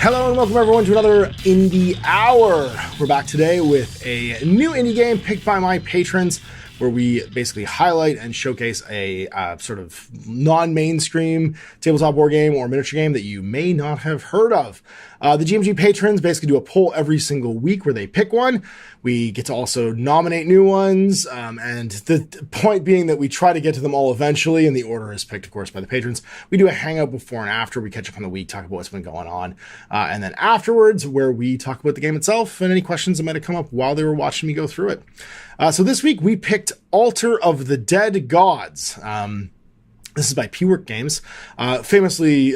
Hello and welcome everyone to another Indie Hour. We're back today with a new indie game picked by my patrons, where we basically highlight and showcase a sort of non-mainstream tabletop war game or miniature game that you may not have heard of. The GMG patrons basically do a poll every single week where they pick one. We get to also nominate new ones, and the point being that we try to get to them all eventually, and the order is picked, of course, by the patrons. We do a hangout before and after. We catch up on the week, talk about what's been going on, and then afterwards, where we talk about the game itself and any questions that might have come up while they were watching me go through it. So this week, we picked Altar of the Dead Gods. This is by PWork Games, famously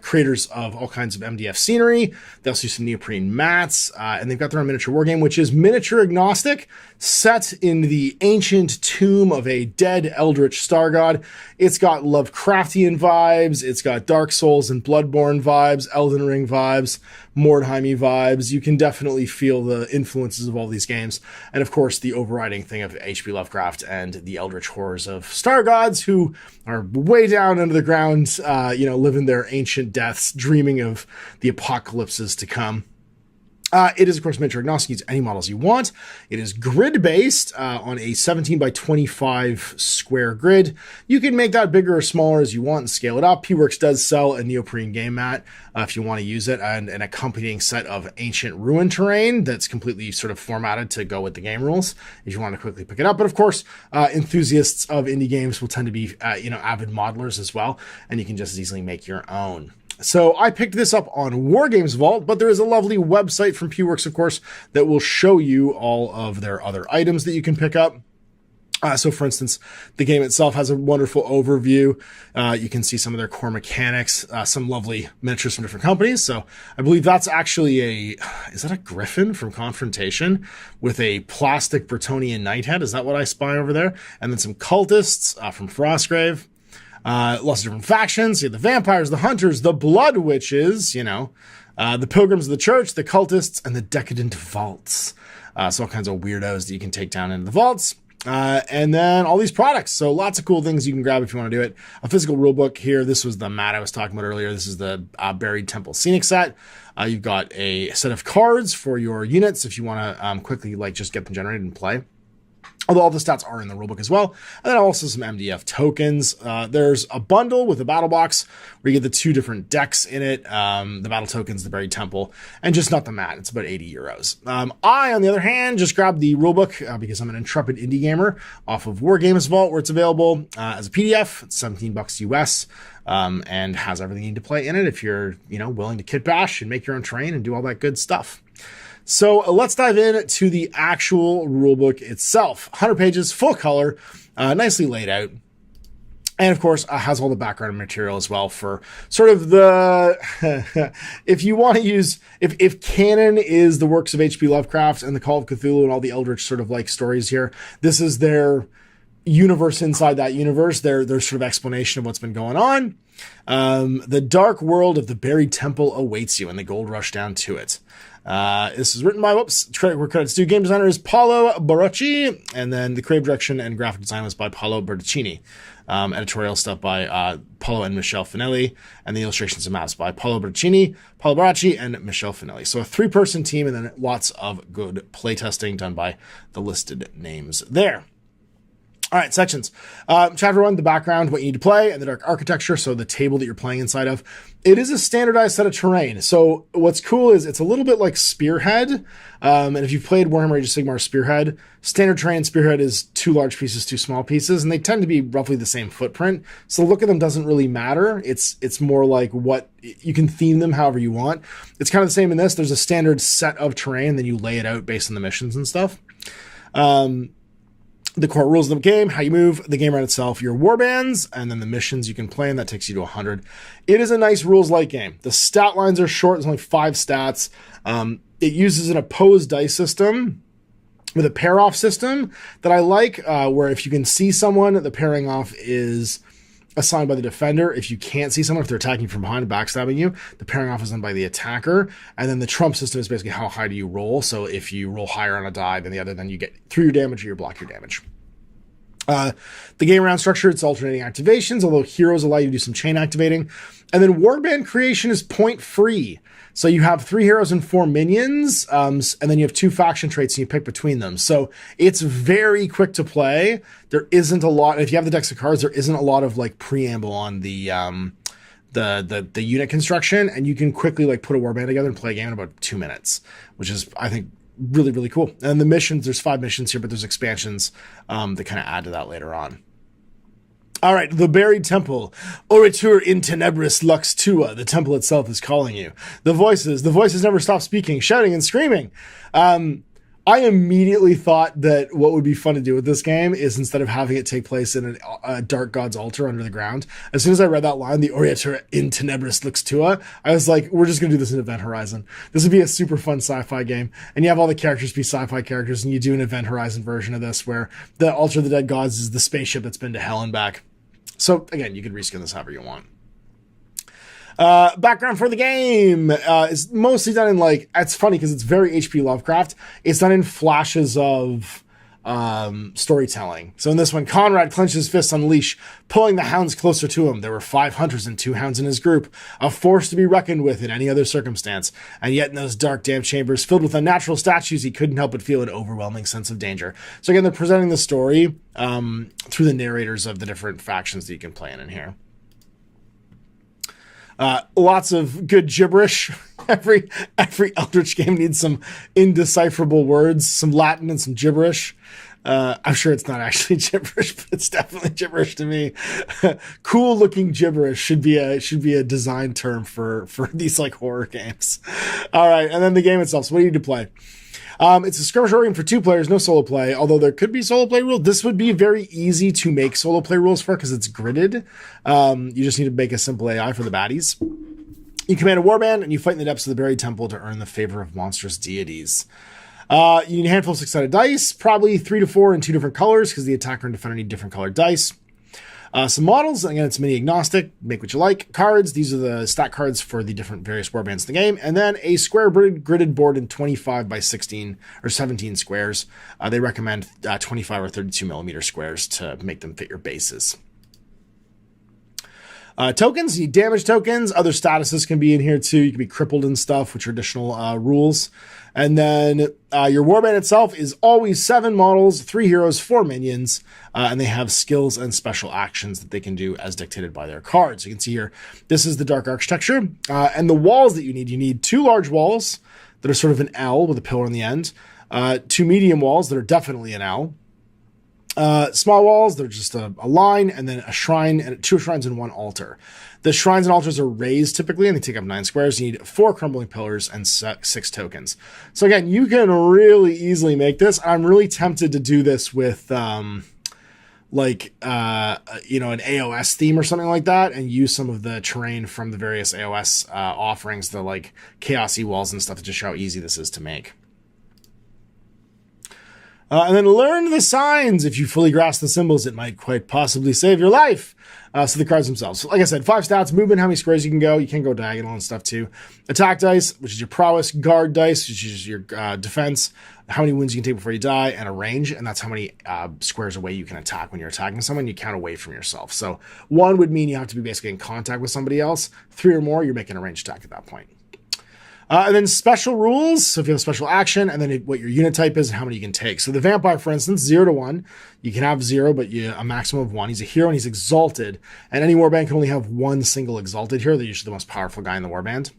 creators of all kinds of MDF scenery. They also use some neoprene mats, and they've got their own miniature war game, which is miniature agnostic, set in the ancient tomb of a dead eldritch star god. It's got Lovecraftian vibes, it's got Dark Souls and BloodBorne vibes, Elden Ring vibes, Mordheim vibes. You can definitely feel the influences of all these games. And of course, the overriding thing of H.P. Lovecraft and the eldritch horrors of star gods who are way down under the ground, living their ancient deaths, dreaming of the apocalypses to come. It is, of course, miniature agnostic. Use any models you want. It is grid-based on a 17 by 25 square grid. You can make that bigger or smaller as you want and scale it up. PWorks does sell a neoprene game mat if you want to use it, and an accompanying set of ancient ruin terrain that's completely sort of formatted to go with the game rules if you want to quickly pick it up. But of course, enthusiasts of indie games will tend to be, avid modelers as well, and you can just as easily make your own. So I picked this up on Wargames Vault, but there is a lovely website from PWorks, of course, that will show you all of their other items that you can pick up. So for instance, the game itself has a wonderful overview. You can see some of their core mechanics, some lovely miniatures from different companies. So I believe that's actually is that a griffin from Confrontation with a plastic Bretonnian knight head? Is that what I spy over there? And then some cultists from Frostgrave. Lots of different factions. You have the vampires, the hunters, the blood witches, the pilgrims of the church, the cultists, and the decadent vaults. So all kinds of weirdos that you can take down into the vaults. And then all these products. So lots of cool things you can grab if you want to do it. A physical rulebook here. This was the mat I was talking about earlier. This is the Buried Temple Scenic set. You've got a set of cards for your units if you want to quickly just get them generated and play. Although all the stats are in the rulebook as well. And then also some MDF tokens. There's a bundle with a battle box where you get the two different decks in it. The battle tokens, the Buried Temple, and just not the mat. It's about 80 euros. I, on the other hand, just grabbed the rulebook because I'm an intrepid indie gamer off of Wargames Vault, where it's available as a PDF. It's $17 US. And has everything you need to play in it if you're, willing to kit bash and make your own terrain and do all that good stuff. So let's dive in to the actual rulebook itself. 100 pages, full color, nicely laid out. And of course, has all the background material as well for sort of the, if you want to use, if canon is the works of H.P. Lovecraft and the Call of Cthulhu and all the Eldritch sort of stories here, this is their universe inside that universe, their sort of explanation of what's been going on. The dark world of the buried temple awaits you and the gold rush down to it. This is written by, credits due, game designer is Paolo Barocci, and then the creative direction and graphic design was by Paolo Bertaccini. Editorial stuff by Paolo and Michelle Finelli, and the illustrations and maps by Paolo Bertaccini, Paolo Barocci, and Michelle Finelli. So a 3-person team, and then lots of good playtesting done by the listed names there. All right, sections. Chapter 1, the background, what you need to play, and the dark architecture, so the table that you're playing inside of. It is a standardized set of terrain. So what's cool is it's a little bit like Spearhead. And if you've played Warhammer Age of Sigmar Spearhead, standard terrain Spearhead is 2 large pieces, 2 small pieces, and they tend to be roughly the same footprint. So the look of them doesn't really matter. It's more like what you can theme them however you want. It's kind of the same in this. There's a standard set of terrain, then you lay it out based on the missions and stuff. The core rules of the game, how you move, the game around itself, your warbands, and then the missions you can play, and that takes you to 100. It is a nice rules-light game. The stat lines are short. There's only 5 stats. It uses an opposed dice system with a pair-off system that I like, where if you can see someone, the pairing off is assigned by the defender. If you can't see someone, if they're attacking from behind, backstabbing you, the pairing off is done by the attacker. And then the trump system is basically how high do you roll. So if you roll higher on a die than the other, then you get through your damage or you block your damage. The game round structure, it's alternating activations, although heroes allow you to do some chain activating. And then warband creation is point free. So you have 3 heroes and 4 minions, and then you have 2 faction traits and you pick between them. So it's very quick to play. There isn't a lot, if you have the decks of cards, there isn't a lot of like preamble on the unit construction, and you can quickly like put a warband together and play a game in about 2 minutes, which is, I think, really, really cool. And the missions, there's 5 missions here, but there's expansions that kind of add to that later on. All right, the buried temple. Oritur in tenebris lux tua. The temple itself is calling you. The voices never stop speaking, shouting and screaming. I immediately thought that what would be fun to do with this game is, instead of having it take place in a dark god's altar under the ground, as soon as I read that line, the Oritur in tenebris lux tua, I was like, we're just going to do this in Event Horizon. This would be a super fun sci-fi game. And you have all the characters be sci-fi characters, and you do an Event Horizon version of this where the altar of the dead gods is the spaceship that's been to hell and back. So again, you can reskin this however you want. Background for the game is mostly done in, like, it's funny because it's very H.P. Lovecraft. It's done in flashes of storytelling. So in this one, Conrad clenched his fists on leash, pulling the hounds closer to him. There were 5 hunters and 2 hounds in his group, a force to be reckoned with in any other circumstance. And yet in those dark, damp chambers filled with unnatural statues, he couldn't help but feel an overwhelming sense of danger. So again, they're presenting the story through the narrators of the different factions that you can play in here. Lots of good gibberish. Every Eldritch game needs some indecipherable words, some Latin and some gibberish. I'm sure it's not actually gibberish, but it's definitely gibberish to me. Cool looking gibberish should be a design term for these like horror games. All right, and then the game itself. So what do you need to play? It's a skirmish game for 2 players, no solo play, although there could be solo play rules. This would be very easy to make solo play rules for because it's gridded. You just need to make a simple AI for the baddies. You command a warband and you fight in the depths of the buried temple to earn the favor of monstrous deities. You need a handful of 6-sided dice, probably 3 to 4 in 2 different colors because the attacker and defender need different colored dice. Some models, again, it's mini agnostic, make what you like. Cards, these are the stat cards for the different various warbands in the game. And then a square gridded board in 25 by 16 or 17 squares. They recommend 25 or 32 millimeter squares to make them fit your bases. Tokens, you need damage tokens. Other statuses can be in here too. You can be crippled and stuff, which are additional rules. And then your warband itself is always 7 models, 3 heroes, 4 minions, and they have skills and special actions that they can do as dictated by their cards. You can see here, this is the dark architecture. And the walls that you need 2 large walls that are sort of an L with a pillar on the end, 2 medium walls that are definitely an L, small walls, they're just a line, and then a shrine, and 2 shrines and 1 altar. The shrines and altars are raised typically, and they take up 9 squares. You need 4 crumbling pillars and 6 tokens. So again, you can really easily make this. I'm really tempted to do this with, an AOS theme or something like that, and use some of the terrain from the various AOS offerings, the like chaosy walls and stuff, to just show how easy this is to make. And then learn the signs. If you fully grasp the symbols, it might quite possibly save your life. So the cards themselves. So like I said, 5 stats, movement, how many squares you can go. You can go diagonal and stuff too. Attack dice, which is your prowess. Guard dice, which is your defense. How many wounds you can take before you die. And a range, and that's how many squares away you can attack when you're attacking someone. You count away from yourself. So 1 would mean you have to be basically in contact with somebody else. 3 or more, you're making a ranged attack at that point. And then special rules. So if you have a special action, and then what your unit type is and how many you can take. So the vampire, for instance, 0 to 1. You can have 0, but a maximum of 1. He's a hero and he's exalted. And any warband can only have 1 single exalted hero. They're usually the most powerful guy in the warband.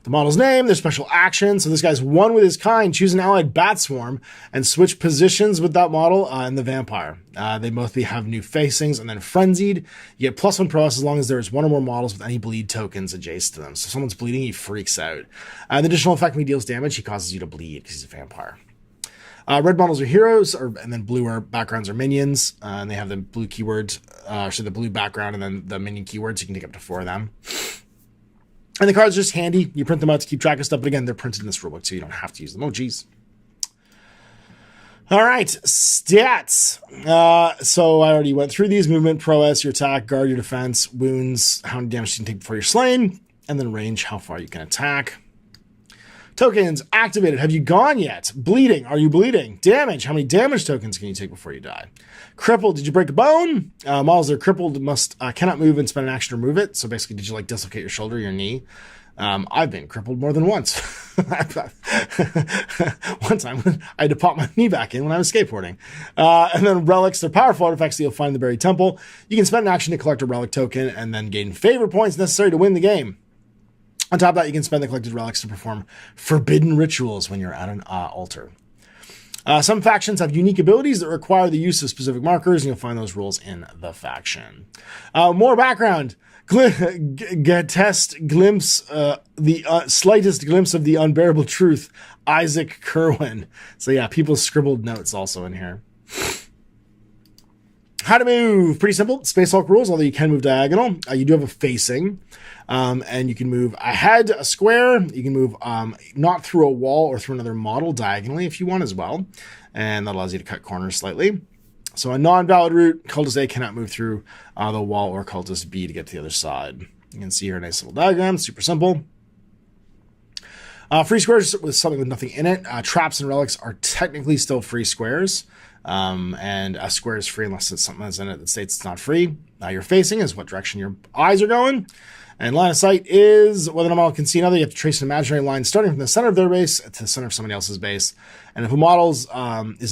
The model's name, their special action. So this guy's 1 with his kind. Choose an allied bat swarm and switch positions with that model and the vampire. They both have new facings. And then frenzied, you get +1 prowess as long as there's 1 or more models with any bleed tokens adjacent to them. So if someone's bleeding, he freaks out. The additional effect, when he deals damage, he causes you to bleed because he's a vampire. Red models are heroes, and then blue backgrounds are minions. And they have the blue keyword, the blue background, and then the minion keywords. You can take up to 4 of them. And the cards are just handy. You print them out to keep track of stuff. But again, they're printed in this rulebook, so you don't have to use them. Oh, geez. All right, stats. So I already went through these. Movement, prowess, your attack, guard, your defense, wounds, how many damage you can take before you're slain, and then range, how far you can attack. Tokens activated. Have you gone yet? Bleeding. Are you bleeding? Damage. How many damage tokens can you take before you die? Crippled. Did you break a bone? Models that are crippled cannot move and spend an action to remove it. So basically, did you like dislocate your shoulder, your knee? I've been crippled more than once. One time I had to pop my knee back in when I was skateboarding. And then relics, they're powerful artifacts that you'll find in the buried temple. You can spend an action to collect a relic token and then gain favor points necessary to win the game. On top of that, you can spend the collected relics to perform forbidden rituals when you're at an altar. Some factions have unique abilities that require the use of specific markers, and you'll find those rules in the faction. More background. Slightest glimpse of the unbearable truth, Isaac Kerwin. So yeah, people scribbled notes also in here. How to move. Pretty simple. Space Hulk rules, although you can move diagonal. You do have a facing. And you can move ahead a square. You can move not through a wall or through another model diagonally if you want as well. And that allows you to cut corners slightly. So a non-valid route, Cultist A cannot move through the wall or Cultist B to get to the other side. You can see here a nice little diagram, super simple. Free squares with something with nothing in it. Traps and relics are technically still free squares. And a square is free unless it's something that's in it that states it's not free. Your facing is what direction your eyes are going. And line of sight is whether a model can see another. You have to trace an imaginary line starting from the center of their base to the center of somebody else's base. And if a model is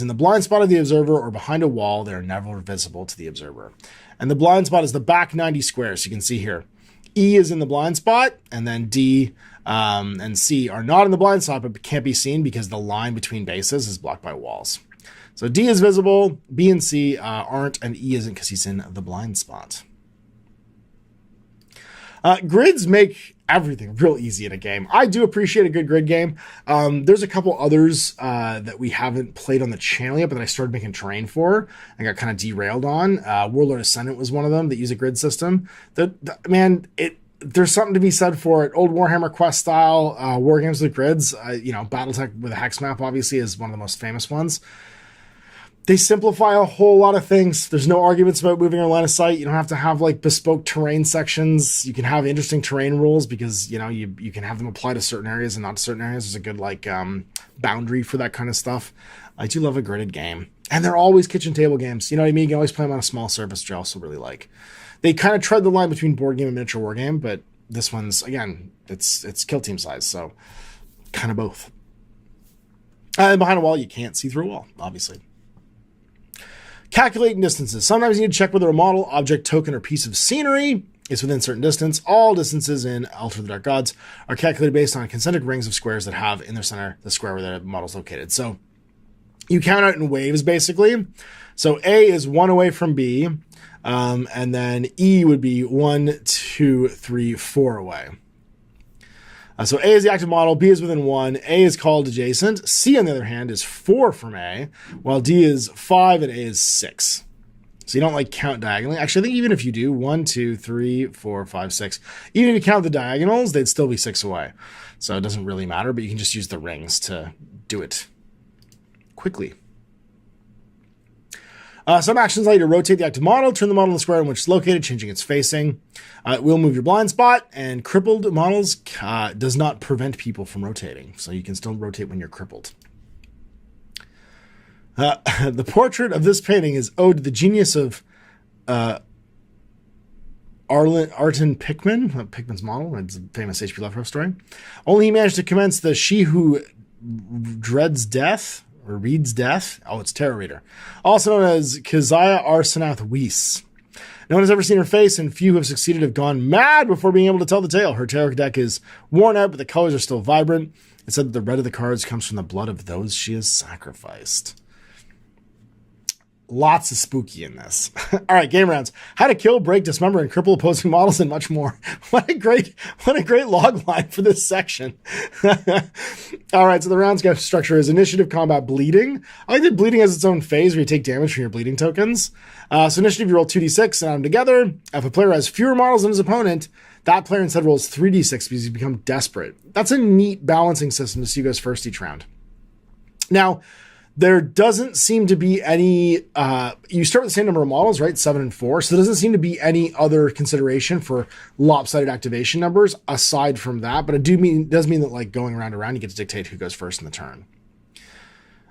in the blind spot of the observer or behind a wall, they are never visible to the observer. And the blind spot is the back 90 squares. You can see here. E is in the blind spot, and then D and C are not in the blind spot, but can't be seen because the line between bases is blocked by walls. So D is visible, B and C aren't, and E isn't because he's in the blind spot. Grids make everything real easy in a game. I do appreciate a good grid game. There's a couple others that we haven't played on the channel yet, but that I started making terrain for and got kind of derailed on. Warlord Ascendant was one of them that use a grid system. There's something to be said for it. Old Warhammer Quest style war games with grids. BattleTech with a hex map obviously is one of the most famous ones. They simplify a whole lot of things. There's no arguments about moving or line of sight. You don't have to have like bespoke terrain sections. You can have interesting terrain rules because, you can have them apply to certain areas and not to certain areas. There's a good boundary for that kind of stuff. I do love a gridded game. And they're always kitchen table games. You know what I mean? You can always play them on a small surface, which I also really like. They kind of tread the line between board game and miniature war game, but this one's, again, it's kill team size. So kind of both. And behind a wall, you can't see through a wall, obviously. Calculating distances. Sometimes you need to check whether a model, object, token, or piece of scenery is within certain distance. All distances in Altar of the Dark Gods are calculated based on concentric rings of squares that have in their center the square where the model is located. So you count out in waves, basically. So A is 1 away from B, and then E would be 1, 2, 3, 4 away. So A is the active model, B is within 1, A is called adjacent, C on the other hand is 4 from A, while D is 5 and A is 6. So you don't count diagonally. Actually, I think even if you do 1, 2, 3, 4, 5, 6, even if you count the diagonals, they'd still be 6 away. So it doesn't really matter, but you can just use the rings to do it quickly. Some actions allow you to rotate the active model, turn the model in the square in which it's located, changing its facing. It will move your blind spot, and crippled models does not prevent people from rotating. So you can still rotate when you're crippled. The portrait of this painting is owed to the genius of Arton Pickman, Pickman's model. It's a famous H.P. Lovecraft story. Only he managed to commence the She Who Dreads Death, or Reads Death. Oh, it's Tarot Reader. Also known as Keziah Arsenath Weiss. No one has ever seen her face, and few who have succeeded have gone mad before being able to tell the tale. Her tarot deck is worn out, but the colors are still vibrant. It's said that the red of the cards comes from the blood of those she has sacrificed. Lots of spooky in this. All right, game rounds. How to kill, break, dismember, and cripple opposing models, and much more. What a great log line for this section. All right, so the round structure is initiative, combat, bleeding. I like that bleeding has its own phase where you take damage from your bleeding tokens. So initiative, you roll 2d6 and add them together. If a player has fewer models than his opponent, that player instead rolls 3d6 because you become desperate. That's a neat balancing system to see who goes first each round. Now, There doesn't seem to be any, you start with the same number of models, right? 7 and 4. So there doesn't seem to be any other consideration for lopsided activation numbers aside from that. But it does mean that like going round and round, you get to dictate who goes first in the turn.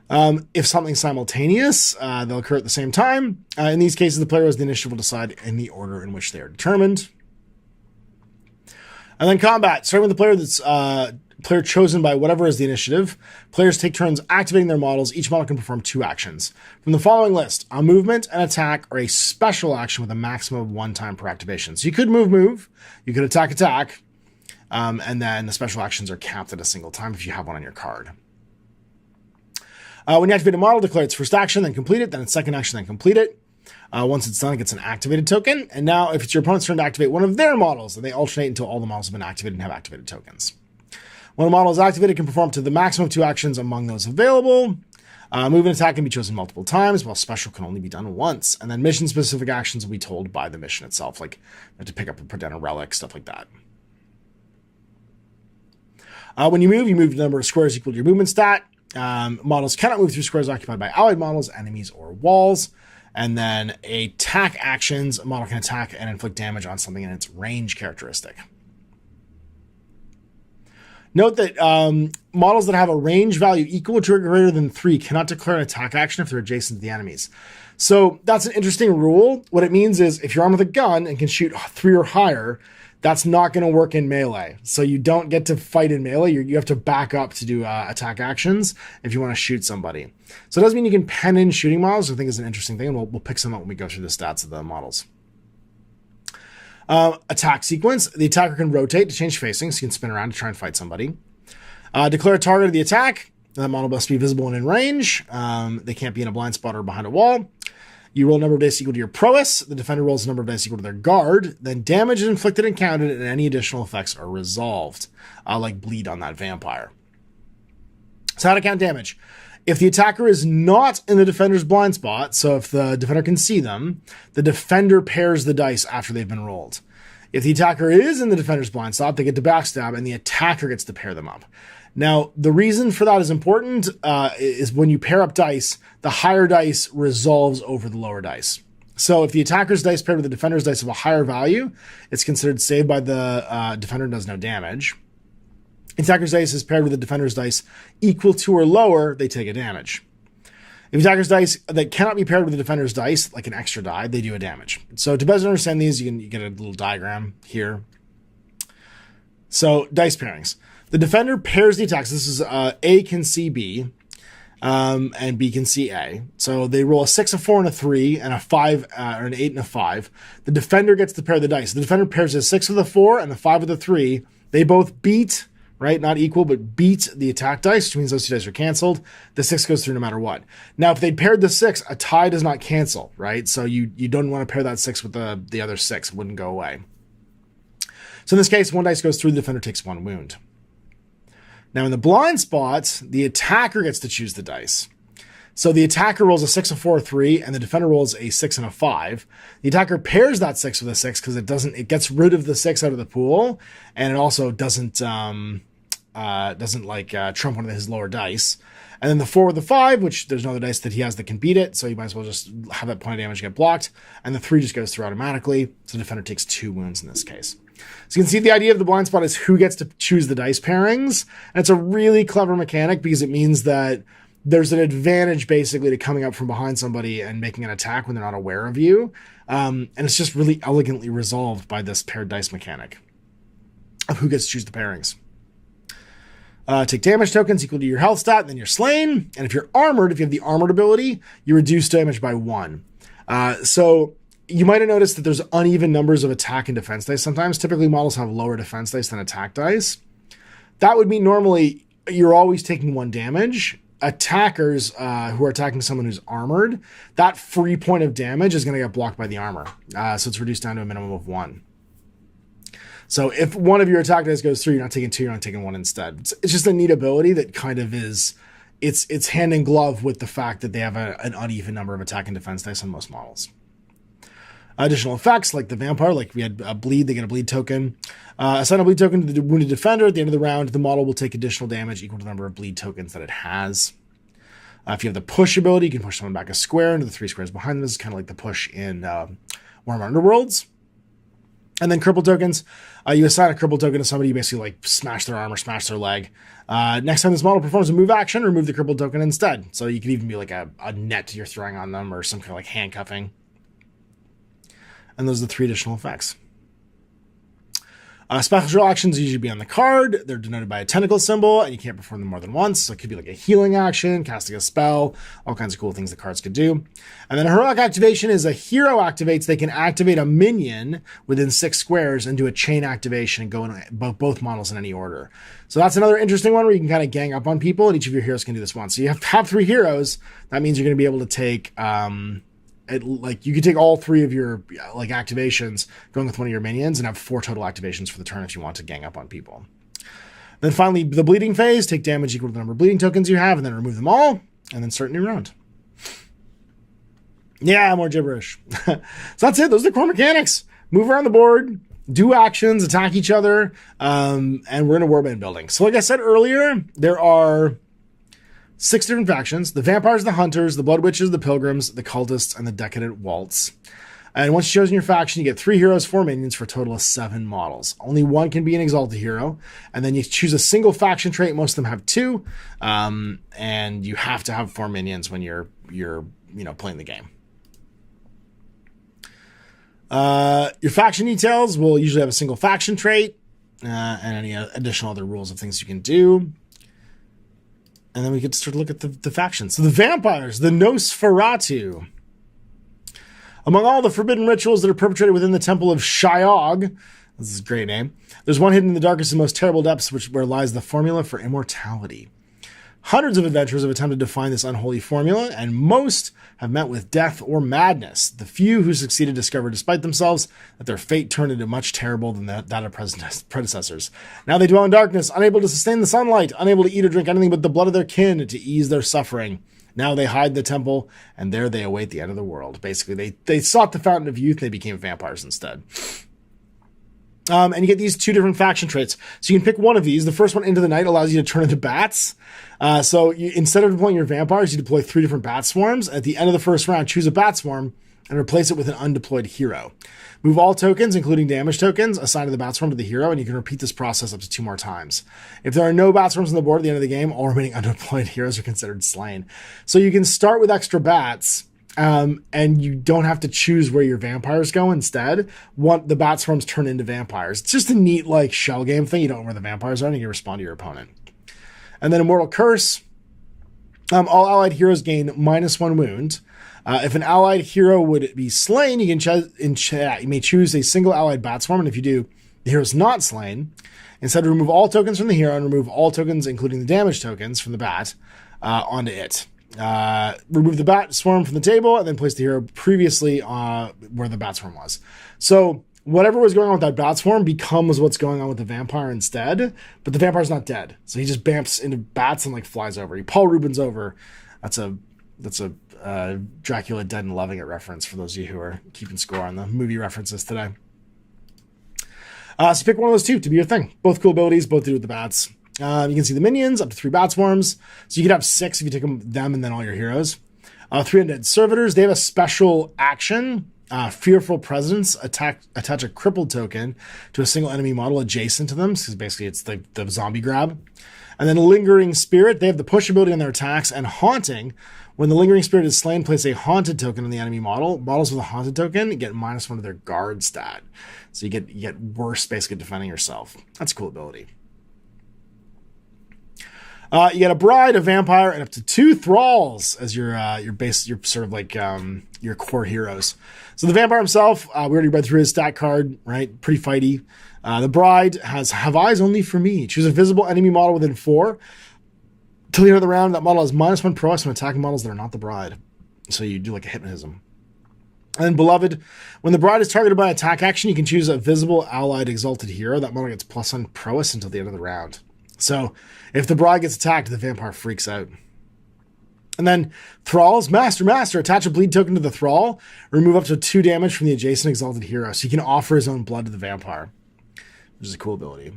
If something's simultaneous, they'll occur at the same time. In these cases, the player who has the initiative will decide in the order in which they are determined. And then combat, starting with the player that's player chosen by whatever is the initiative. Players take turns activating their models. Each model can perform 2 actions. From the following list, a movement, an attack, or a special action with a maximum of 1 time per activation. So you could move, you could attack, and then the special actions are capped at a single time if you have one on your card. When you activate a model, declare its first action, then complete it, then its second action, then complete it. Once it's done, it gets an activated token. And now if it's your opponent's turn to activate one of their models, then they alternate until all the models have been activated and have activated tokens. When a model is activated, it can perform to the maximum of 2 actions among those available. Move and attack can be chosen multiple times, while special can only be done once. And then mission-specific actions will be told by the mission itself, like you have to pick up and put down a relic, stuff like that. When you move the number of squares equal to your movement stat. Models cannot move through squares occupied by allied models, enemies, or walls. And then attack actions, a model can attack and inflict damage on something in its range characteristic. Note that models that have a range value equal to or greater than 3 cannot declare an attack action if they're adjacent to the enemies. So that's an interesting rule. What it means is if you're armed with a gun and can shoot 3 or higher, that's not going to work in melee. So you don't get to fight in melee. You have to back up to do attack actions if you want to shoot somebody. So it does mean you can pen in shooting models, which I think is an interesting thing, and we'll pick some up when we go through the stats of the models. Attack sequence. The attacker can rotate to change facing, so you can spin around to try and fight somebody. Declare a target of the attack. That model must be visible and in range. They can't be in a blind spot or behind a wall. You roll a number of dice equal to your prowess. The defender rolls a number of dice equal to their guard. Then damage is inflicted and counted, and any additional effects are resolved, like bleed on that vampire. So how to count damage. If the attacker is not in the defender's blind spot, so if the defender can see them, the defender pairs the dice after they've been rolled. If the attacker is in the defender's blind spot, they get to backstab, and the attacker gets to pair them up. Now, the reason for that is important is when you pair up dice, the higher dice resolves over the lower dice. So if the attacker's dice paired with the defender's dice of a higher value, it's considered saved by the defender and does no damage. Attacker's dice is paired with the defender's dice equal to or lower, they take a damage. If attacker's dice that cannot be paired with the defender's dice, like an extra die, they do a damage. So to better understand these, you get a little diagram here. So dice pairings. The defender pairs the attacks. This is A can see B, and B can see A. So they roll a 6, a 4, and a 3, and a 5, or an 8 and a 5. The defender gets to pair the dice. The defender pairs a 6 with a 4 and a 5 with a 3. They both beat, right? Not equal, but beat the attack dice, which means those 2 dice are canceled. The 6 goes through no matter what. Now, if they'd paired the 6, a tie does not cancel, right? So you don't want to pair that 6 with the other 6. It wouldn't go away. So in this case, 1 dice goes through, the defender takes 1 wound. Now, in the blind spots, the attacker gets to choose the dice. So the attacker rolls a 6, a 4, a 3, and the defender rolls a 6 and a 5. The attacker pairs that 6 with a 6 because it gets rid of the 6 out of the pool, and it also doesn't trump one of his lower dice. And then the 4 with the 5, which there's no other dice that he has that can beat it, so you might as well just have that point of damage get blocked. And the 3 just goes through automatically, so the defender takes 2 wounds in this case. So you can see the idea of the blind spot is who gets to choose the dice pairings. And it's a really clever mechanic because it means that there's an advantage basically to coming up from behind somebody and making an attack when they're not aware of you. And it's just really elegantly resolved by this paired dice mechanic of who gets to choose the pairings. Take damage tokens equal to your health stat, and then you're slain. And if you're armored, if you have the armored ability, you reduce damage by 1. So you might have noticed that there's uneven numbers of attack and defense dice sometimes. Typically, models have lower defense dice than attack dice. That would mean normally you're always taking 1 damage. Attackers who are attacking someone who's armored, that free point of damage is going to get blocked by the armor. So it's reduced down to a minimum of 1. So if one of your attack dice goes through, you're not taking 2, you're not taking 1 instead. It's just a neat ability that kind of is, it's hand in glove with the fact that they have an uneven number of attack and defense dice on most models. Additional effects, like the vampire, like we had a bleed, they get a bleed token. Assign a bleed token to the wounded defender. At the end of the round, the model will take additional damage equal to the number of bleed tokens that it has. If you have the push ability, you can push someone back a square into the 3 squares behind them. This is kind of like the push in Warhammer Underworlds. And then cripple tokens. You assign a cripple token to somebody, you basically like smash their arm or smash their leg. Next time this model performs a move action, remove the crippled token instead. So you could even be like a net you're throwing on them or some kind of like handcuffing. And those are the 3 additional effects. Special actions usually be on the card. They're denoted by a tentacle symbol, and you can't perform them more than once. So it could be like a healing action, casting a spell, all kinds of cool things the cards could do. And then a heroic activation is a hero activates. They can activate a minion within 6 squares and do a chain activation and go in both models in any order. So that's another interesting one where you can kind of gang up on people, and each of your heroes can do this once. So you have 3 heroes. That means you're going to be able to take... you could take all 3 of your like activations going with one of your minions and have 4 total activations for the turn if you want to gang up on people. Then finally, the bleeding phase, take damage equal to the number of bleeding tokens you have and then remove them all and then start a new round. Yeah, more gibberish. So that's it. Those are the core mechanics. Move around the board, do actions, attack each other, and we're in a warband building. So like I said earlier, there are 6 different factions: the vampires, the hunters, the blood witches, the pilgrims, the cultists, and the decadent waltz. And once you've chosen your faction, you get 3 heroes, 4 minions for a total of 7 models. Only 1 can be an exalted hero. And then you choose a single faction trait. Most of them have 2. And you have to have 4 minions when you're playing the game. Your faction details will usually have a single faction trait and any additional other rules of things you can do. And then we get to start to look at the factions. So the vampires, the Nosferatu. Among all the forbidden rituals that are perpetrated within the Temple of Shiog, this is a great name, there's one hidden in the darkest and most terrible depths, where lies the formula for immortality. Hundreds of adventurers have attempted to find this unholy formula, and most have met with death or madness. The few who succeeded discovered, despite themselves, that their fate turned into much terrible than that of predecessors. Now they dwell in darkness, unable to sustain the sunlight, unable to eat or drink anything but the blood of their kin to ease their suffering. Now they hide the temple, and there they await the end of the world. Basically, they sought the fountain of youth, and they became vampires instead. And you get these 2 different faction traits. So you can pick one of these. The first one, Into the Night, allows you to turn into bats. So instead of deploying your vampires, you deploy 3 different bat swarms. At the end of the first round, choose a bat swarm and replace it with an undeployed hero. Move all tokens, including damage tokens, assigned to the bat swarm to the hero, and you can repeat this process up to 2 more times. If there are no bat swarms on the board at the end of the game, all remaining undeployed heroes are considered slain. So you can start with extra bats, and you don't have to choose where your vampires go. Instead, the bat swarms turn into vampires. It's just a neat like shell game thing. You don't know where the vampires are, and you can respond to your opponent. And then Immortal Curse. All allied heroes gain -1 wound. If an allied hero would be slain, you may choose a single allied bat swarm, and if you do, the hero is not slain. Instead, remove all tokens from the hero and remove all tokens, including the damage tokens from the bat, onto it. Remove the bat swarm from the table and then place the hero previously where the bat swarm was. So whatever was going on with that bat swarm becomes what's going on with the vampire instead, but the vampire's not dead. So he just bamps into bats and like flies over. He Paul Rubens over. That's a Dracula Dead and Loving It reference for those of you who are keeping score on the movie references today. So pick one of those 2 to be your thing. Both cool abilities, both do with the bats. You can see the minions, up to 3 bat swarms. So you could have 6 if you take them and then all your heroes. 3 undead servitors. They have a special action. Fearful Presence. Attach a crippled token to a single enemy model adjacent to them. Because basically it's the zombie grab. And then Lingering Spirit. They have the push ability on their attacks. And Haunting. When the Lingering Spirit is slain, place a haunted token on the enemy model. Models with a haunted token get -1 to their guard stat. So you get worse basically defending yourself. That's a cool ability. You get a bride, a vampire, and up to 2 thralls as your sort of like your core heroes. So the vampire himself, we already read through his stat card, right? Pretty fighty. The bride have eyes only for me. Choose a visible enemy model within 4. Till the end of the round, that model has -1 prowess when attacking models that are not the bride. So you do like a hypnotism. And then Beloved, when the bride is targeted by an attack action, you can choose a visible allied exalted hero. That model gets +1 prowess until the end of the round. So if the bride gets attacked, the vampire freaks out. And then Thralls, Master, attach a bleed token to the Thrall, remove up to 2 damage from the adjacent exalted hero. So he can offer his own blood to the vampire, which is a cool ability.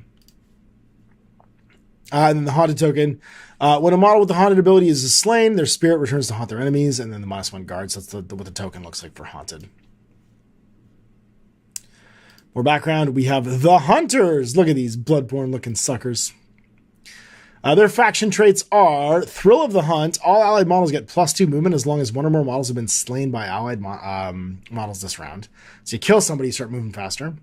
And then the haunted token. When a model with the haunted ability is slain, their spirit returns to haunt their enemies, and then the -1 guard. So that's what the token looks like for haunted. More background, we have the Hunters. Look at these BloodBorne looking suckers. Their faction traits are Thrill of the Hunt. All allied models get +2 movement as long as one or more models have been slain by allied models this round. So you kill somebody, you start moving faster.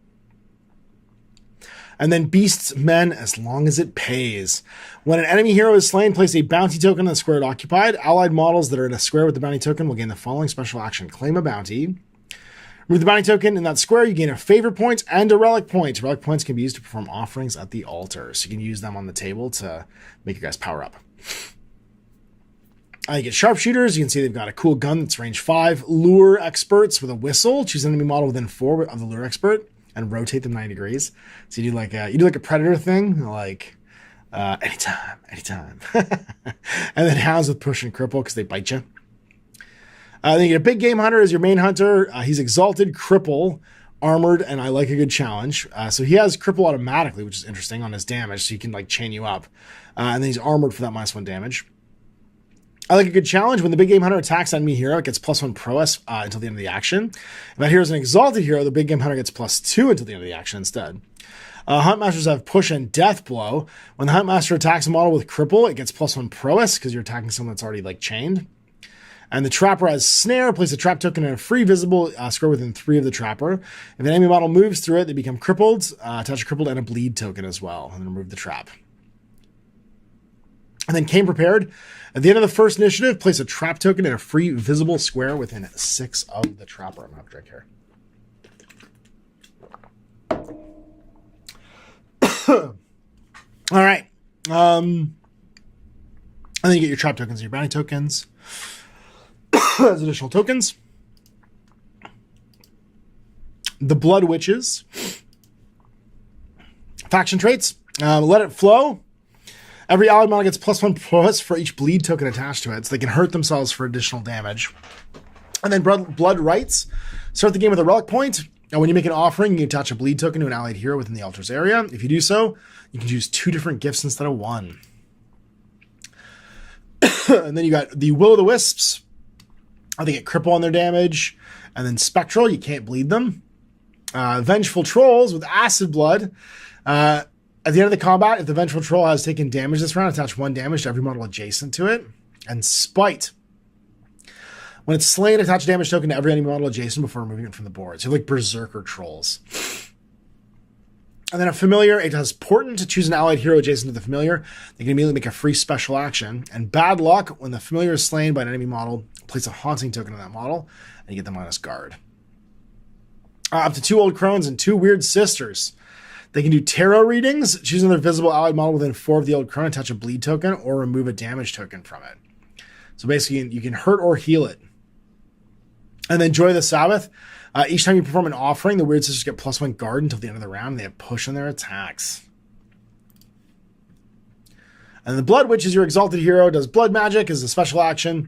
And then Beasts Men, as long as it pays. When an enemy hero is slain, place a bounty token on the square it occupied. Allied models that are in a square with the bounty token will gain the following special action. Claim a bounty. Remove the bounty token in that square, you gain a favor point and a relic point. Relic points can be used to perform offerings at the altar. So you can use them on the table to make your guys power up. You get sharpshooters. You can see they've got a cool gun that's range 5. Lure experts with a whistle. Choose an enemy model within 4 of the lure expert and rotate them 90 degrees. So you do like a predator thing, like anytime. And then hounds with push and cripple because they bite you. Then you get a big game hunter as your main hunter. He's exalted, cripple, armored, and I like a good challenge. So he has cripple automatically, which is interesting on his damage, so he can like chain you up. And then he's armored for that -1 damage. I like a good challenge. When the big game hunter attacks an enemy hero, it gets +1 prowess until the end of the action. If that hero is an exalted hero, the big game hunter gets +2 until the end of the action instead. Huntmasters have push and death blow. When the Huntmaster attacks a model with cripple, it gets +1 prowess because you're attacking someone that's already like chained. And the Trapper has snare. Place a trap token in a free visible square within 3 of the Trapper. If an enemy model moves through it, they become crippled. Attach a crippled and a bleed token as well, and then remove the trap. And then Came Prepared. At the end of the first initiative, place a trap token in a free visible square within 6 of the Trapper. I'm going to have a drink here. All right. And then you get your trap tokens and your bounty tokens as additional tokens. The Blood Witches. Faction traits. Let It Flow. Every allied model gets +1 plus for each bleed token attached to it, so they can hurt themselves for additional damage. And then Blood Rites. Start the game with a relic point. And when you make an offering, you can attach a bleed token to an allied hero within the altar's area. If you do so, you can choose 2 different gifts instead of 1. And then you got the Will o' the Wisps. They get cripple on their damage. And then Spectral, you can't bleed them. Vengeful Trolls with Acid Blood. At the end of the combat, if the Vengeful Troll has taken damage this round, attach 1 damage to every model adjacent to it. And Spite. When it's slain, attach a damage token to every enemy model adjacent before removing it from the board. So like Berserker Trolls. And then a Familiar, it has Portent to choose an allied hero adjacent to the Familiar. They can immediately make a free special action. And Bad Luck, when the Familiar is slain by an enemy model, place a Haunting token on that model, and you get the -guard. Up to 2 Old Crones and 2 Weird Sisters. They can do tarot readings, choose another visible allied model within 4 of the Old Crone, attach a bleed token, or remove a damage token from it. So basically, you can hurt or heal it. And then Joy of the Sabbath. Each time you perform an offering, the Weird Sisters get +1 guard until the end of the round. They have push on their attacks. And the Blood Witch is your exalted hero, does blood magic as a special action.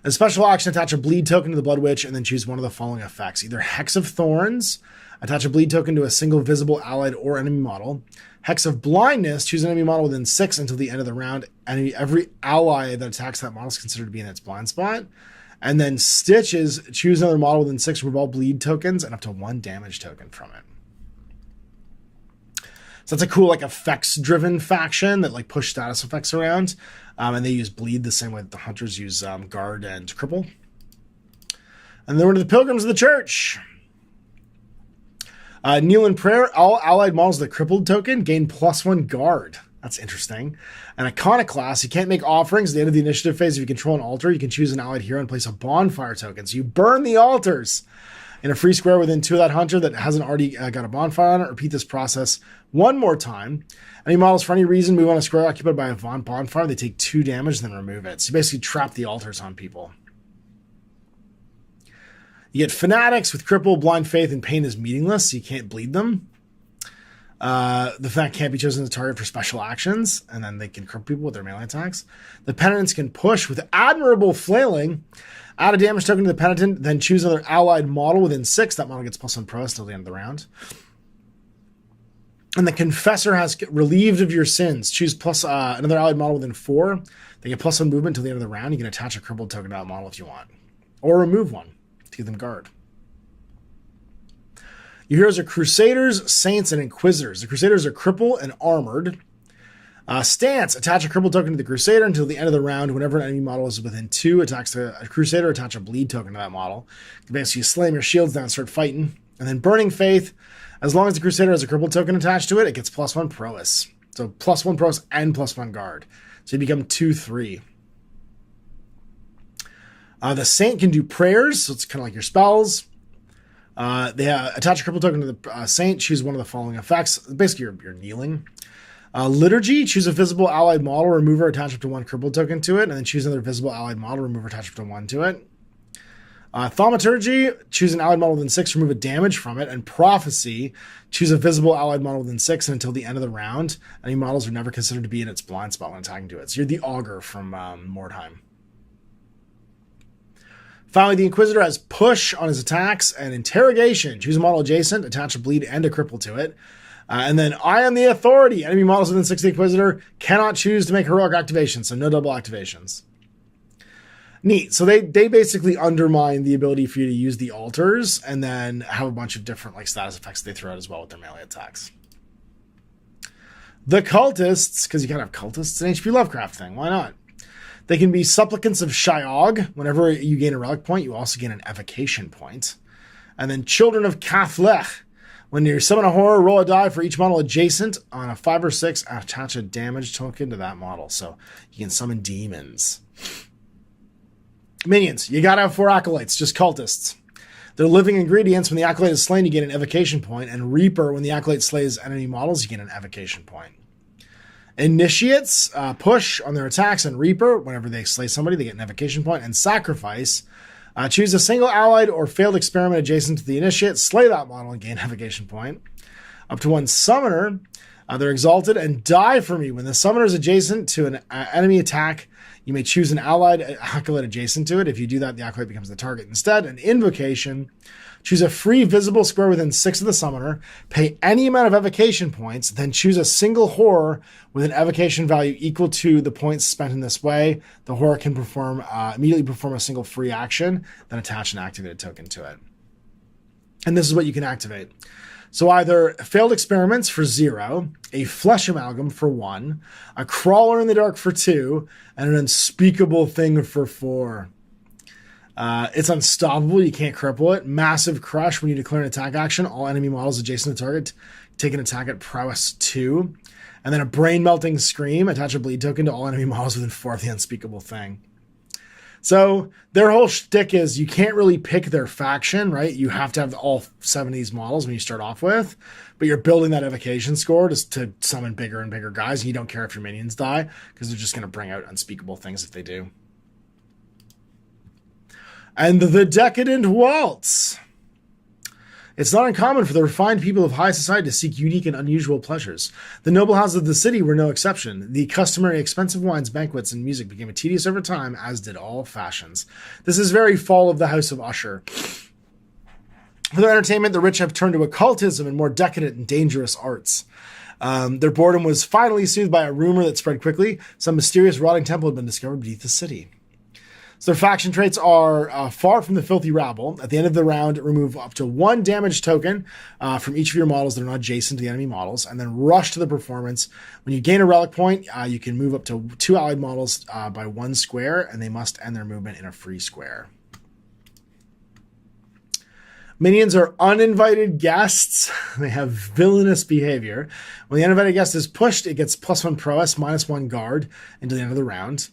A special action, attach a bleed token to the Blood Witch, and then choose one of the following effects. Either Hex of Thorns, attach a bleed token to a single visible allied or enemy model. Hex of Blindness, choose an enemy model within 6 until the end of the round. And every ally that attacks that model is considered to be in its blind spot. And then Stitches, choose another model within 6, remove all bleed tokens and up to 1 damage token from it. So that's a cool like effects-driven faction that like push status effects around. And they use bleed the same way that the hunters use guard and cripple. And then we're to the Pilgrims of the Church. Kneel in prayer. All allied models with a crippled token gain +1 guard. That's interesting. And Iconoclast, you can't make offerings at the end of the initiative phase. If you control an altar, you can choose an allied hero and place a bonfire token. So you burn the altars in a free square within 2 of that hunter that hasn't already got a bonfire on it. Repeat this process 1 more time. Any models for any reason move on a square occupied by a bonfire, they take 2 damage, then remove it. So you basically trap the altars on people. You get Fanatics with Cripple, Blind Faith, and Pain is meaningless, so you can't bleed them. The Fanatic can't be chosen as a target for special actions, and then they can cripple people with their melee attacks. The Penitents can push with Admirable Flailing. Add a damage token to the Penitent, then choose another allied model within 6. That model gets +1 prowess till the end of the round. And the Confessor has relieved of your sins. Choose plus another allied model within 4. They get +1 movement until the end of the round. You can attach a crippled token to that model if you want. Or remove one to give them guard. Your heroes are Crusaders, Saints, and Inquisitors. The Crusaders are cripple and armored. Stance, attach a cripple token to the Crusader until the end of the round. Whenever an enemy model is within 2, attacks a Crusader, attach a bleed token to that model. You basically slam your shields down and start fighting. And then Burning Faith, as long as the Crusader has a cripple token attached to it, it gets +1 prowess. So +1 prowess and +1 guard. So you become 2/3. The Saint can do prayers, so it's kind of like your spells. They attach a cripple token to the Saint, choose one of the following effects. Basically, you're kneeling. Liturgy, choose a visible allied model, remove or attach up to 1 cripple token to it, and then choose another visible allied model, remove or attach up to 1 to it. Thaumaturgy, choose an allied model within 6, remove a damage from it. And Prophecy, choose a visible allied model within 6, and until the end of the round, any models are never considered to be in its blind spot when attacking to it. So you're the Augur from Mordheim. Finally, the Inquisitor has Push on his attacks and Interrogation. Choose a model adjacent, attach a bleed and a cripple to it. And then I am the Authority. Enemy models within 6 of the Inquisitor cannot choose to make heroic activations, so no double activations. Neat. So they basically undermine the ability for you to use the altars and then have a bunch of different like status effects they throw out as well with their melee attacks. The Cultists, because you gotta have Cultists, an HP Lovecraft thing. Why not? They can be Supplicants of Shiog. Whenever you gain a relic point, you also gain an evocation point. And then Children of Cathlech. When you summon a horror, roll a die for each model adjacent. On a 5 or 6, attach a damage token to that model. So you can summon demons. Minions. You gotta have 4 acolytes, just cultists. They're living ingredients. When the acolyte is slain, you get an evocation point. And Reaper, when the acolyte slays enemy models, you get an evocation point. Initiates, push on their attacks, and Reaper, whenever they slay somebody, they get an evocation point. And Sacrifice, choose a single allied or failed experiment adjacent to the initiate, slay that model, and gain evocation point. Up to 1 Summoner, they're exalted, and die for me. When the Summoner is adjacent to an enemy attack, you may choose an allied acolyte adjacent to it. If you do that, the acolyte becomes the target instead. An Invocation, choose a free visible square within 6 of the Summoner, pay any amount of evocation points, then choose a single horror with an evocation value equal to the points spent in this way. The horror can immediately perform a single free action, then attach an activated token to it. And this is what you can activate. So either failed experiments for 0, a flesh amalgam for 1, a crawler in the dark for 2, and an unspeakable thing for 4. It's unstoppable. You can't cripple it. Massive crush. When you declare an attack action, all enemy models adjacent to the target take an attack at prowess 2. And then a brain melting scream. Attach a bleed token to all enemy models within 4 of the unspeakable thing. So their whole shtick is you can't really pick their faction, right? You have to have all 7 of these models when you start off with, but you're building that evocation score to summon bigger and bigger guys. And you don't care if your minions die because they're just going to bring out unspeakable things if they do. And the Decadent Waltz. It's not uncommon for the refined people of high society to seek unique and unusual pleasures. The noble houses of the city were no exception. The customary expensive wines, banquets, and music became tedious over time, as did all fashions. This is very fall of the House of Usher. For their entertainment, the rich have turned to occultism and more decadent and dangerous arts. Their boredom was finally soothed by a rumor that spread quickly. Some mysterious rotting temple had been discovered beneath the city. So their faction traits are far from the filthy rabble. At the end of the round, remove up to 1 damage token from each of your models that are not adjacent to the enemy models, and then rush to the performance. When you gain a relic point, you can move up to 2 allied models by 1 square, and they must end their movement in a free square. Minions are uninvited guests. They have villainous behavior. When the uninvited guest is pushed, it gets +1 prowess, -1 guard until the end of the round.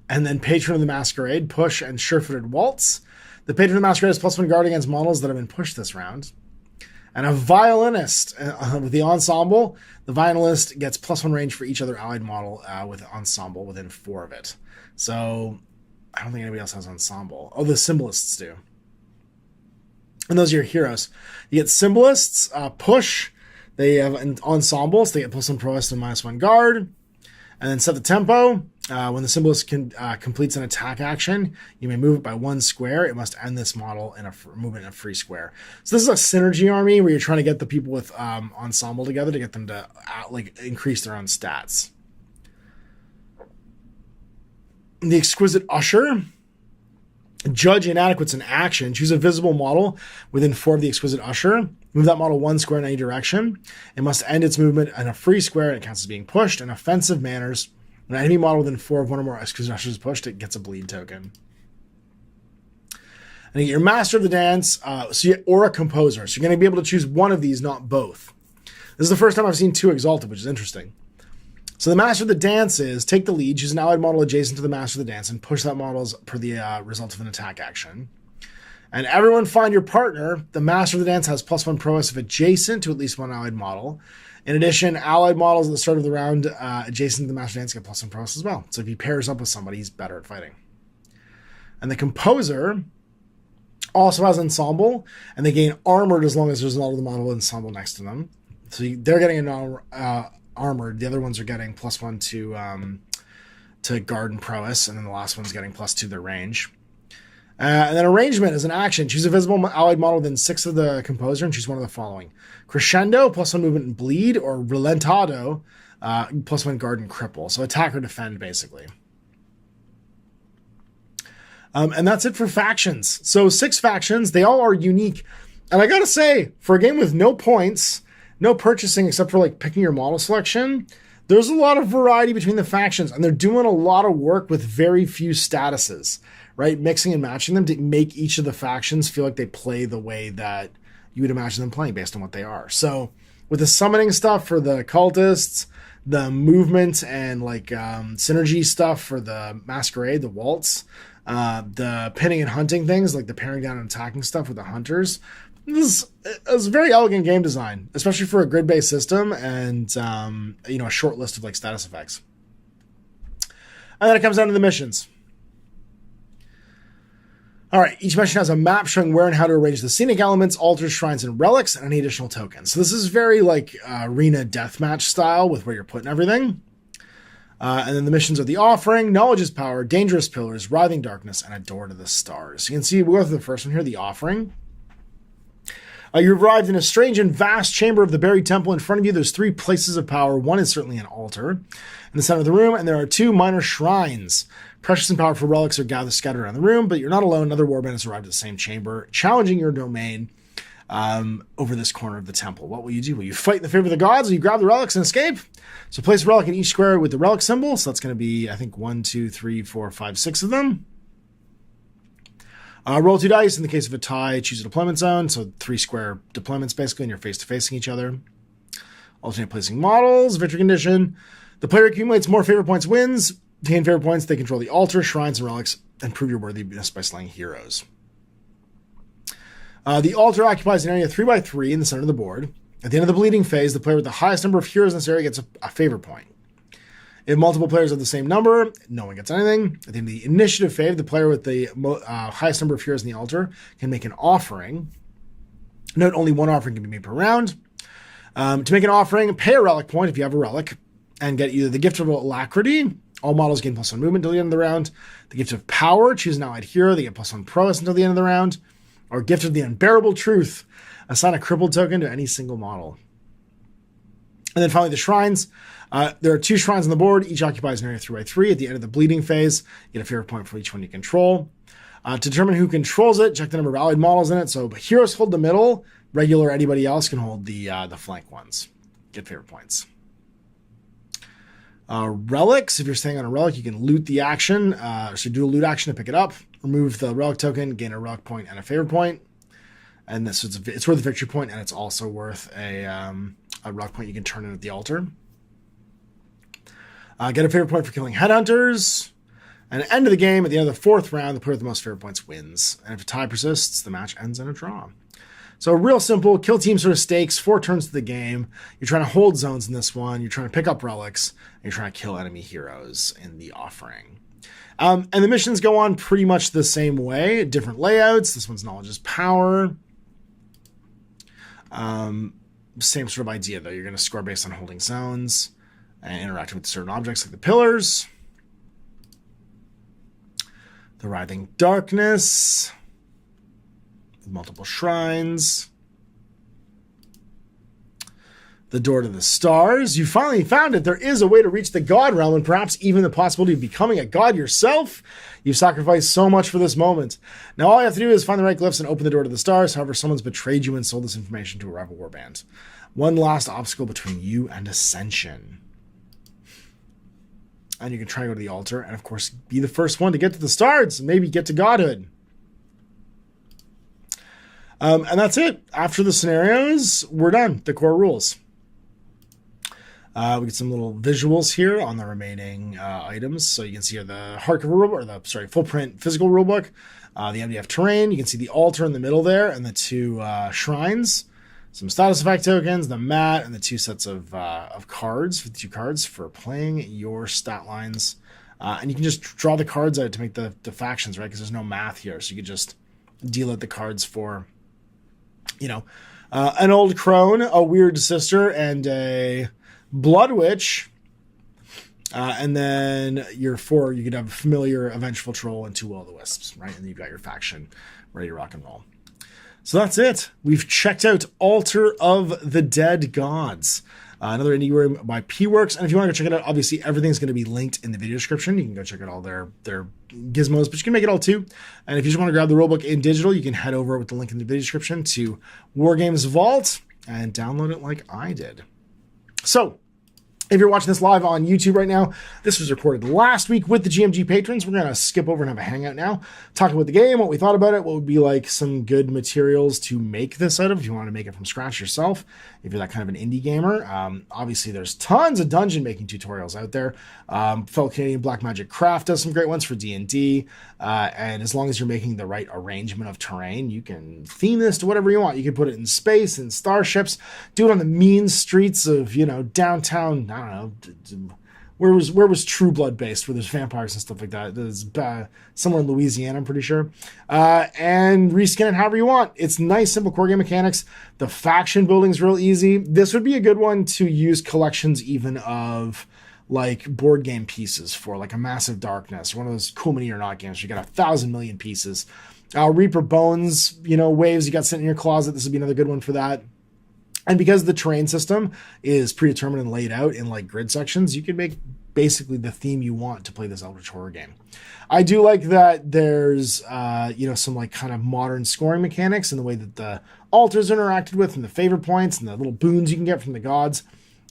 And then Patron of the Masquerade, push, and sure-footed waltz. The Patron of the Masquerade has +1 guard against models that have been pushed this round. And a violinist with the ensemble. The violinist gets +1 range for each other allied model with ensemble within 4 of it. So I don't think anybody else has ensemble. Oh, the symbolists do. And those are your heroes. You get symbolists, push. They have an ensemble, so they get +1 prowess and -1 guard. And then set the tempo. When the symbolist completes an attack action, you may move it by 1 square. It must end this model in a movement in a free square. So this is a synergy army where you're trying to get the people with ensemble together to get them to increase their own stats. The Exquisite Usher. Judge inadequates in action. Choose a visible model within 4 of the Exquisite Usher. Move that model 1 square in any direction. It must end its movement in a free square, and it counts as being pushed. In offensive manners, when an enemy model within 4 of one or more Exquisite Ushers is pushed, it gets a bleed token. And you get your Master of the Dance, or a Composer. So you're going to be able to choose one of these, not both. This is the first time I've seen 2 Exalted, which is interesting. So the Master of the Dance is take the lead, choose an allied model adjacent to the Master of the Dance, and push that model per the result of an attack action. And everyone find your partner. The Master of the Dance has +1 prowess if adjacent to at least one allied model. In addition, allied models at the start of the round adjacent to the Master of the Dance get +1 prowess as well. So if he pairs up with somebody, he's better at fighting. And the Composer also has ensemble, and they gain armored as long as there's another model ensemble next to them. So they're getting an armored. The other ones are getting +1 to guard and prowess, and then the last one's getting +2 their range. And then arrangement is an action. Choose a visible allied model within 6 of the Composer and choose one of the following: Crescendo, +1 movement and bleed, or Relentado, +1 guard and cripple. So attack or defend, basically. And that's it for factions. So 6 factions. They all are unique. And I gotta say, for a game with no points, no purchasing except for like picking your model selection, there's a lot of variety between the factions, and they're doing a lot of work with very few statuses, right? Mixing and matching them to make each of the factions feel like they play the way that you would imagine them playing based on what they are. So with the summoning stuff for the cultists, the movement and synergy stuff for the masquerade, the waltz, the pinning and hunting things like the paring down and attacking stuff with the hunters, This is very elegant game design, especially for a grid-based system and a short list of status effects. And then it comes down to the missions. All right, each mission has a map showing where and how to arrange the scenic elements, altars, shrines, and relics, and any additional tokens. So this is very arena deathmatch style with where you're putting everything. And then the missions are the Offering, Knowledge is Power, Dangerous Pillars, Writhing Darkness, and A Door to the Stars. You can see, we'll go through the first one here, the Offering. You've arrived in a strange and vast chamber of the buried temple. In front of you, there's 3 places of power. One is certainly an altar in the center of the room, and there are 2 minor shrines. Precious and powerful relics are scattered around the room, but you're not alone. Another warband has arrived at the same chamber, challenging your domain over this corner of the temple. What will you do? Will you fight in the favor of the gods, or you grab the relics and escape? So place a relic in each square with the relic symbol. So that's going to be, I think, 1, 2, 3, 4, 5, 6 of them. Roll 2 dice. In the case of a tie, choose a deployment zone. So 3 square deployments, basically, and you're face-to-facing each other. Alternate placing models. Victory condition. The player accumulates more favor points wins. To gain favor points, they control the altar, shrines, and relics, and prove your worthiness by slaying heroes. The altar occupies an area 3x3 in the center of the board. At the end of the bleeding phase, the player with the highest number of heroes in this area gets a favor point. If multiple players have the same number, no one gets anything. At the end of the initiative phase, the player with the highest number of heroes in the altar can make an offering. Note, only one offering can be made per round. To make an offering, pay a relic point if you have a relic, and get either the Gift of Alacrity. All models gain +1 movement until the end of the round. The Gift of Power, choose an allied hero. They get +1 prowess until the end of the round. Or Gift of the Unbearable Truth, assign a crippled token to any single model. And then finally, the shrines. There are 2 shrines on the board. Each occupies an area 3x3. At the end of the bleeding phase, you get a favor point for each one you control. To determine who controls it, check the number of allied models in it. So heroes hold the middle. Regular anybody else can hold the flank ones. Get favor points. Relics. If you're staying on a relic, you can loot the action. So do a loot action to pick it up. Remove the relic token, gain a relic point and a favor point. And this it's worth a victory point, and it's also worth a relic point you can turn in at the altar. Get a favor point for killing headhunters. And at the end of the game, at the end of the 4th round, the player with the most favor points wins. And if a tie persists, the match ends in a draw. So real simple, kill team sort of stakes, 4 turns to the game. You're trying to hold zones in this one. You're trying to pick up relics. And you're trying to kill enemy heroes in the Offering. And the missions go on pretty much the same way. Different layouts. This one's Knowledge is Power. Same sort of idea, though. You're going to score based on holding zones. and interacting with certain objects like the pillars, the writhing darkness, the multiple shrines, the door to the stars. You finally found it. There is a way to reach the god realm and perhaps even the possibility of becoming a god yourself. You've sacrificed so much for this moment. Now all you have to do is find the right glyphs and open the door to the stars. However, someone's betrayed you and sold this information to a rival warband. One last obstacle between you and ascension. And you can try to go to the altar and, of course, be the first one to get to the stars and maybe get to godhood. And that's it. After the scenarios, we're done. The core rules. We get some little visuals here on the remaining items. So you can see here the hardcover rulebook, or full print physical rulebook, the MDF terrain. You can see the altar in the middle there and the two shrines. Some status effect tokens, the mat, and the two sets of cards, 52 cards for playing your stat lines. And you can just draw the cards out to make the factions, right? Because there's no math here. So you can just deal out the cards for, an old crone, a weird sister, and a blood witch. And then you could have a familiar, a vengeful troll, and two will-o'-the-wisps, right? And then you've got your faction ready to rock and roll. So that's it. We've checked out Altar of the Dead Gods, another indie game by PWork. And if you want to go check it out, obviously everything's going to be linked in the video description. You can go check out all their gizmos, but you can make it all too. And if you just want to grab the rulebook in digital, you can head over with the link in the video description to Wargames Vault and download it like I did. So, if you're watching this live on YouTube right now, this was recorded last week with the GMG patrons. We're going to skip over and have a hangout now, talk about the game, what we thought about it, what would be like some good materials to make this out of if you want to make it from scratch yourself, if you're that kind of an indie gamer. Obviously, there's tons of dungeon making tutorials out there. Fellow Canadian Black Magic Craft does some great ones for D&D, and as long as you're making the right arrangement of terrain, you can theme this to whatever you want. You can put it in space, in starships, do it on the mean streets of, downtown, I don't know, where was True Blood based, where there's vampires and stuff like that. There's somewhere in Louisiana, I'm pretty sure. And reskin it however you want. It's nice, simple core game mechanics. The faction building's real easy. This would be a good one to use collections even of like board game pieces for, like a Massive Darkness, one of those Cool Mini or Not games. You got 1,000 million pieces. Reaper Bones, waves you got sitting in your closet. This would be another good one for that. And because the terrain system is predetermined and laid out in like grid sections, you can make basically the theme you want to play this Eldritch horror game. I do like that there's, some like kind of modern scoring mechanics in the way that the altars are interacted with and the favor points and the little boons you can get from the gods.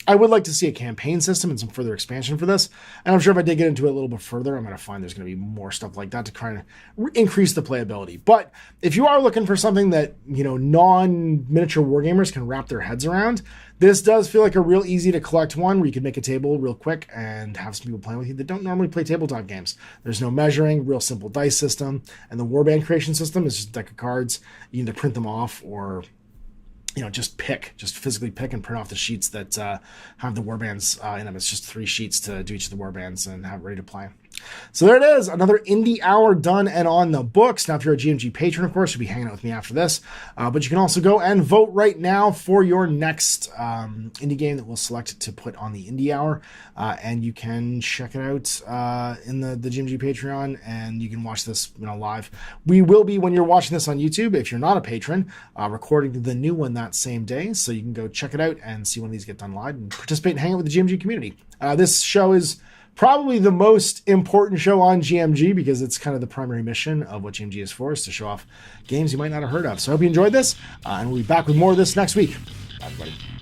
I would like to see a campaign system and some further expansion for this. And I'm sure if I dig into it a little bit further, I'm going to find there's going to be more stuff like that to kind of increase the playability. But if you are looking for something that, non-miniature wargamers can wrap their heads around, this does feel like a real easy to collect one where you can make a table real quick and have some people playing with you that don't normally play tabletop games. There's no measuring, real simple dice system. And the warband creation system is just a deck of cards. You can either print them off or just physically pick and print off the sheets that have the warbands in them. It's just 3 sheets to do each of the warbands and have ready to play. So there it is, another indie hour done and on the books. Now, if you're a GMG patron, of course, you'll be hanging out with me after this. But you can also go and vote right now for your next indie game that we'll select to put on the indie hour. And you can check it out in the GMG Patreon, and you can watch this live. We will be, when you're watching this on YouTube, if you're not a patron, recording the new one that same day. So you can go check it out and see one of these get done live and participate and hang out with the GMG community. This show is probably the most important show on GMG because it's kind of the primary mission of what GMG is for, is to show off games you might not have heard of. So I hope you enjoyed this, and we'll be back with more of this next week. Bye, everybody.